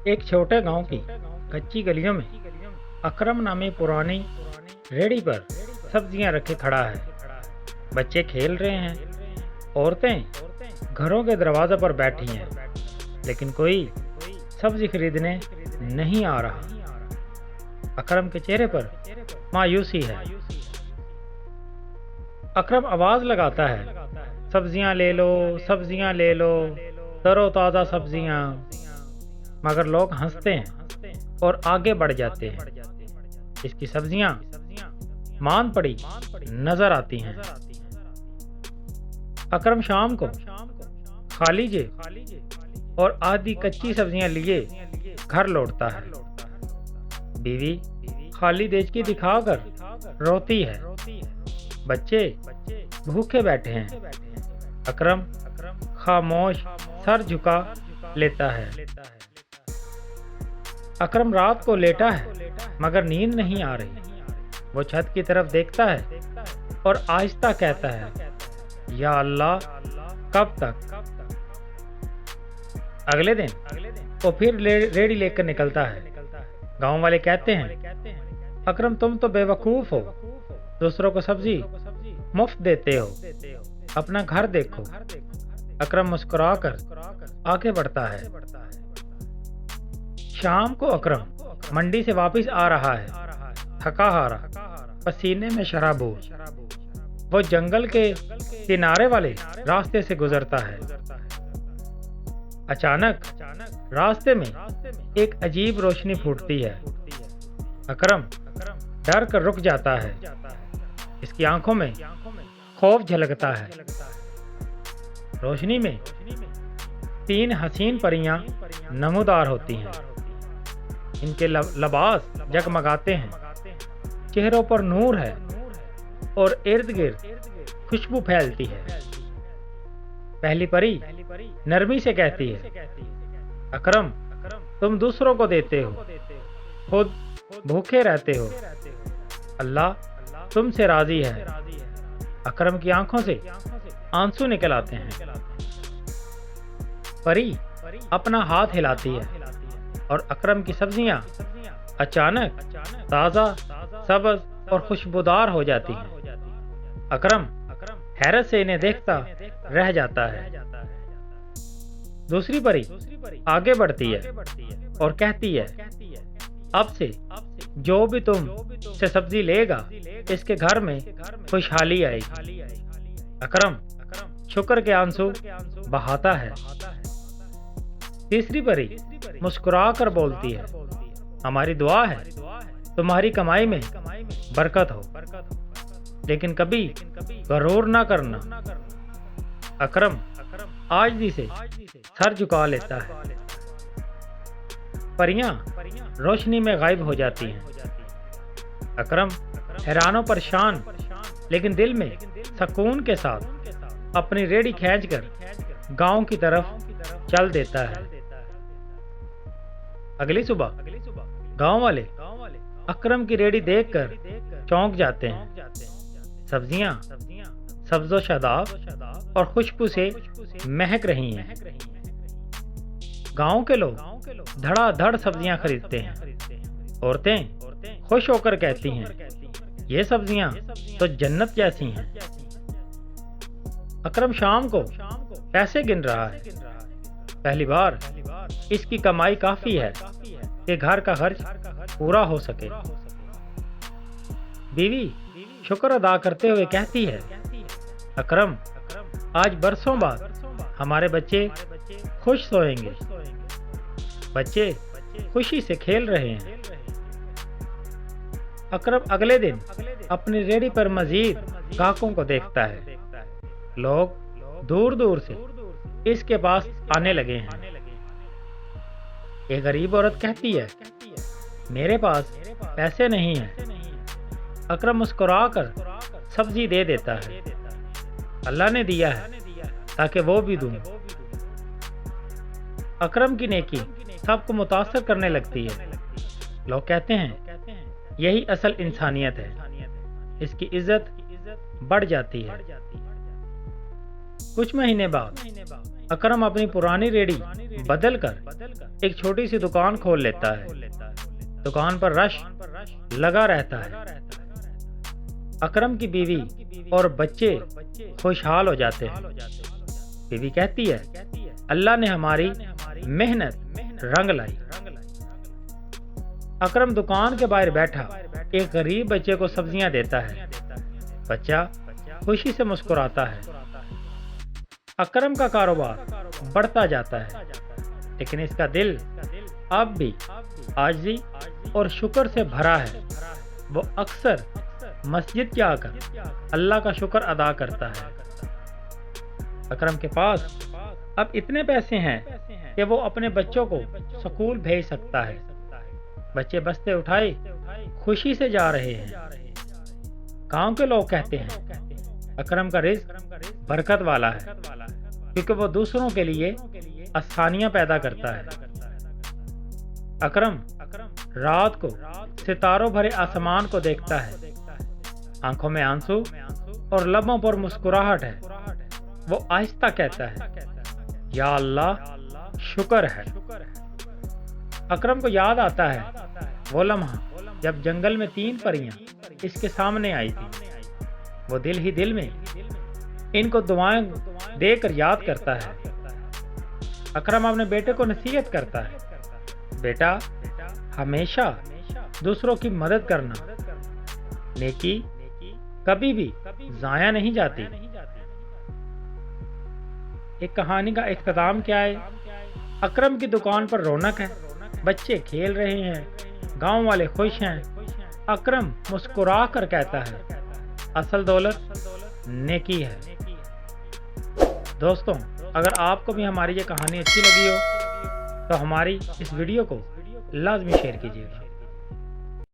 एक छोटे गांव की कच्ची गलियों में अकरम नामी पुरानी रेहड़ी पर सब्जियां रखे खड़ा है। बच्चे खेल रहे हैं, औरतें घरों के दरवाजे पर बैठी हैं, लेकिन कोई सब्जी खरीदने नहीं आ रहा। अकरम के चेहरे पर मायूसी है। अकरम आवाज लगाता है, सब्जियां ले लो, सब्जियां ले लो, तरोताजा सब्जियां। मगर लोग हंसते हैं और आगे बढ़ जाते हैं। इसकी सब्जियां मान पड़ी नजर आती हैं। अकरम शाम को खाली जेब और आधी कच्ची सब्जियां लिए घर लौटता है। बीवी खाली देचकी दिखाकर रोती है। बच्चे भूखे बैठे हैं। अकरम खामोश सर झुका लेता है। अकरम रात को लेटा है, मगर नींद नहीं आ रही। वो छत की तरफ देखता है और आहिस्ता कहता है, या अल्लाह, कब तक। अगले दिन वो फिर रेडी लेकर निकलता है। गांव वाले कहते हैं, अकरम तुम तो बेवकूफ हो, दूसरों को सब्जी मुफ्त देते हो, अपना घर देखो। अकरम मुस्कुराकर आगे बढ़ता है। शाम को अकरम मंडी से वापस आ रहा है, थका हारा, पसीने में शराबोर। वो जंगल के किनारे वाले रास्ते से गुजरता है। अचानक रास्ते में एक अजीब रोशनी फूटती है। अकरम डर कर रुक जाता है। इसकी आंखों में खौफ झलकता है। रोशनी में 3 हसीन परियां नमूदार होती हैं। इनके लबास जगमगाते हैं, चेहरों पर नूर है और इर्द गिर्द खुशबू फैलती है। पहली परी नरमी से कहती है, अकरम तुम दूसरों को देते हो, खुद भूखे रहते हो, अल्लाह तुमसे राजी है। अकरम की आंखों से आंसू निकल आते हैं। परी अपना हाथ हिलाती है और अकरम की सब्जियां अचानक ताजा, सब्ज और खुशबूदार हो जाती हैं। अकरम हैरत से इन्हें देखता रह जाता है। दूसरी परी आगे बढ़ती है और कहती है, अब से जो भी तुम से सब्जी लेगा, इसके घर में खुशहाली आएगी। अकरम शुक्र के आंसू बहाता है। तीसरी परी मुस्कुरा कर बोलती है, हमारी दुआ है तुम्हारी कमाई में बरकत हो, लेकिन कभी गरूर ना करना। अकरम आजिज़ी से सर झुका लेता है। परियां रोशनी में गायब हो जाती हैं। अकरम हैरानो परेशान, लेकिन दिल में सुकून के साथ अपनी रेडी खींचकर गांव की तरफ चल देता है। अगली सुबह गांव वाले अकरम की रेडी देखकर चौंक जाते हैं। सब्जियां सब्जो शादाब और खुशबू से महक रही हैं। गांव के लोग धड़ाधड़ सब्जियां खरीदते हैं। औरतें खुश होकर कहती हैं, ये सब्जियां तो जन्नत जैसी हैं। अकरम शाम को पैसे गिन रहा है। पहली बार इसकी कमाई काफी है कि घर का खर्च पूरा हो सके। बीवी शुक्र अदा करते हुए कहती है, अकरम आज बरसों बाद हमारे बच्चे खुश सोएंगे। बच्चे खुशी से खेल रहे हैं। अकरम अगले दिन अपनी रेहड़ी पर मजीद ग्राहकों को देखता है। लोग दूर दूर से इसके पास आने लगे हैं। एक गरीब औरत कहती है, मेरे पास पैसे नहीं हैं। अकरम मुस्कुराकर सब्जी दे देता है, अल्लाह ने दिया है ताकि वो भी दूं। अकरम की नेकी सबको मुतासर करने लगती है। लोग कहते हैं, यही असल इंसानियत है। इसकी इज्जत बढ़ जाती है। कुछ महीने बाद अकरम अपनी पुरानी रेडी बदलकर एक छोटी सी दुकान खोल लेता है। दुकान पर रश लगा रहता है। अकरम की बीवी और बच्चे खुशहाल हो जाते हैं। बीवी कहती है, अल्लाह ने हमारी मेहनत रंग लाई। अकरम दुकान के बाहर बैठा एक गरीब बच्चे को सब्जियां देता है। बच्चा खुशी से मुस्कुराता है। अकरम का कारोबार बढ़ता जाता है, लेकिन इसका दिल अब भी आजिज़ी और शुक्र से भरा है। वो अक्सर मस्जिद के आकर अल्लाह का शुक्र अदा करता है। अकरम के पास अब इतने पैसे हैं कि वो अपने बच्चों को स्कूल भेज सकता है। बच्चे बस्ते उठाए खुशी से जा रहे हैं। गांव के लोग कहते हैं अकरम का रिज़्क बरकत वाला है, क्योंकि वो दूसरों के लिए आसानियां पैदा करता है। अकरम रात को सितारों भरे आसमान को देखता है। आंखों में आंसू और लबों पर मुस्कुराहट है। वो आहिस्ता कहता है, या अल्लाह शुक्र है। अकरम को याद आता है वो लम्हा जब जंगल में 3 परियां इसके सामने आई थी। वो दिल ही दिल में इनको दुआएं देकर याद करता है। अकरम अपने बेटे को नसीहत करता है, बेटा हमेशा दूसरों की मदद करना, नेकी कभी भी जाया नहीं जाती। एक कहानी का इख्तिताम क्या है? अकरम की दुकान पर रौनक है, बच्चे खेल रहे हैं, गांव वाले खुश हैं। अकरम मुस्कुरा कर कहता है, असल दौलत नेकी है। दोस्तों, अगर आपको भी हमारी ये कहानी अच्छी लगी हो तो हमारी इस वीडियो को लाजमी शेयर कीजिएगा।